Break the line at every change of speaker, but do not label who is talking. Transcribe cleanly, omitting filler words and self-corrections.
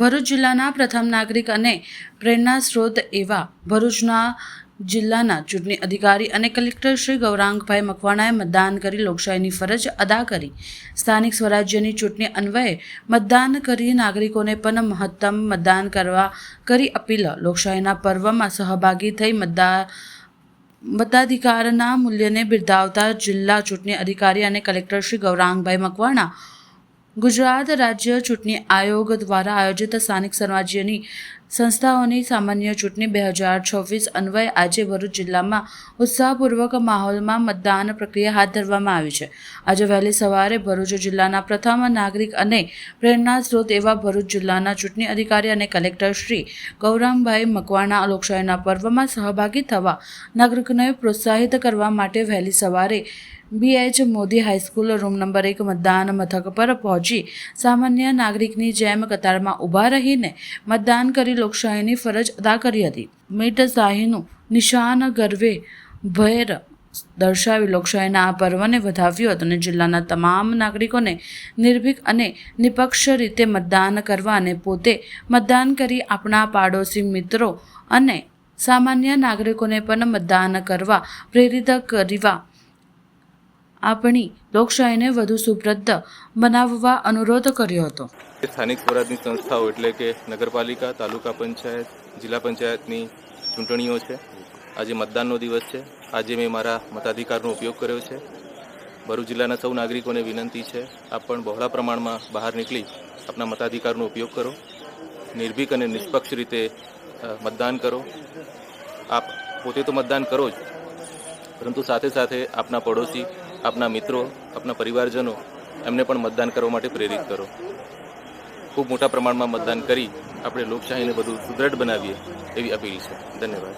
ભરૂચ જિલ્લાના પ્રથમ નાગરિક અને પ્રેરણા સ્ત્રોત એવા ભરૂચના જિલ્લાના ચૂંટણી અધિકારી અને કલેક્ટર શ્રી ગૌરાંગભાઈ મકવાણાએ મતદાન કરી લોકશાહીની ફરજ અદા કરી સ્થાનિક સ્વરાજ્યની ચૂંટણી અન્વયે મતદાન કરી નાગરિકોને પણ મહત્તમ મતદાન કરવા કરી અપીલ લોકશાહીના પર્વમાં સહભાગી થઈ મતાધિકારના મૂલ્યને બિરદાવતા જિલ્લા ચૂંટણી અધિકારી અને કલેક્ટર શ્રી ગૌરાંગભાઈ મકવાણા ગુજરાત રાજ્ય ચૂંટણી આયોગ દ્વારા આયોજિત સ્થાનિક સ્વરાજ્યની સંસ્થાઓની સામાન્ય ચૂંટણી 2026 અન્વયે આજે ભરૂચ જિલ્લામાં ઉત્સાહપૂર્વક માહોલમાં મતદાન પ્રક્રિયા હાથ ધરવામાં આવી છે. આજે વહેલી સવારે ભરૂચ જિલ્લાના પ્રથમ નાગરિક અને પ્રેરણા સ્ત્રોત એવા ભરૂચ જિલ્લાના ચૂંટણી અધિકારી અને કલેક્ટર શ્રી ગૌરાંગભાઈ મકવાણા લોકશાહીના પર્વમાં સહભાગી થવા નાગરિકોને પ્રોત્સાહિત કરવા માટે વહેલી સવારે BH Modi high school room number 1 મતદાન મથક પર પહોંચી સામાન્ય નાગરિકની જેમ કતારમાં ઊભા રહીને મતદાન કરી લોકશાહીની ફરજ અદા કરી હતી. મીટ શાહીનું નિશાન ગરવે ભેર દર્શાવી લોકશાહીના આ પર્વને વધાવ્યું હતું અને જિલ્લાના તમામ નાગરિકોને નિર્ભીક અને નિષ્પક્ષ રીતે મતદાન કરવા અને પોતે મતદાન કરી આપણા પાડોશી મિત્રો અને સામાન્ય નાગરિકોને પણ મતદાન કરવા પ્રેરિત કરવા આપણી લોકશાહીને વધુ સુપ્રદ બનાવવા અનુરોધ કર્યો હતો.
સ્થાનિક સ્વરાજની સંસ્થાઓ એટલે કે નગરપાલિકા, તાલુકા પંચાયત, જિલ્લા પંચાયતની ચૂંટણીઓ છે. આજે મતદાનનો દિવસ છે. આજે મેં મારા મતાધિકારનો ઉપયોગ કર્યો છે. ભરૂચ જિલ્લાના સૌ નાગરિકોને વિનંતી છે, આપ પણ બહોળા પ્રમાણમાં બહાર નીકળી આપના મતાધિકારનો ઉપયોગ કરો. નિર્ભીક અને નિષ્પક્ષ રીતે મતદાન કરો. આપ પોતે તો મતદાન કરો જ, પરંતુ સાથે સાથે આપના પડોશી, આપના મિત્રો, આપના પરિવારજનો એમને પણ મતદાન કરવા માટે પ્રેરિત કરો. ખૂબ મોટા પ્રમાણમાં મતદાન કરી આપણે લોકશાહીને વધુ સુદૃઢ બનાવીએ એવી અપીલ છે. ધન્યવાદ.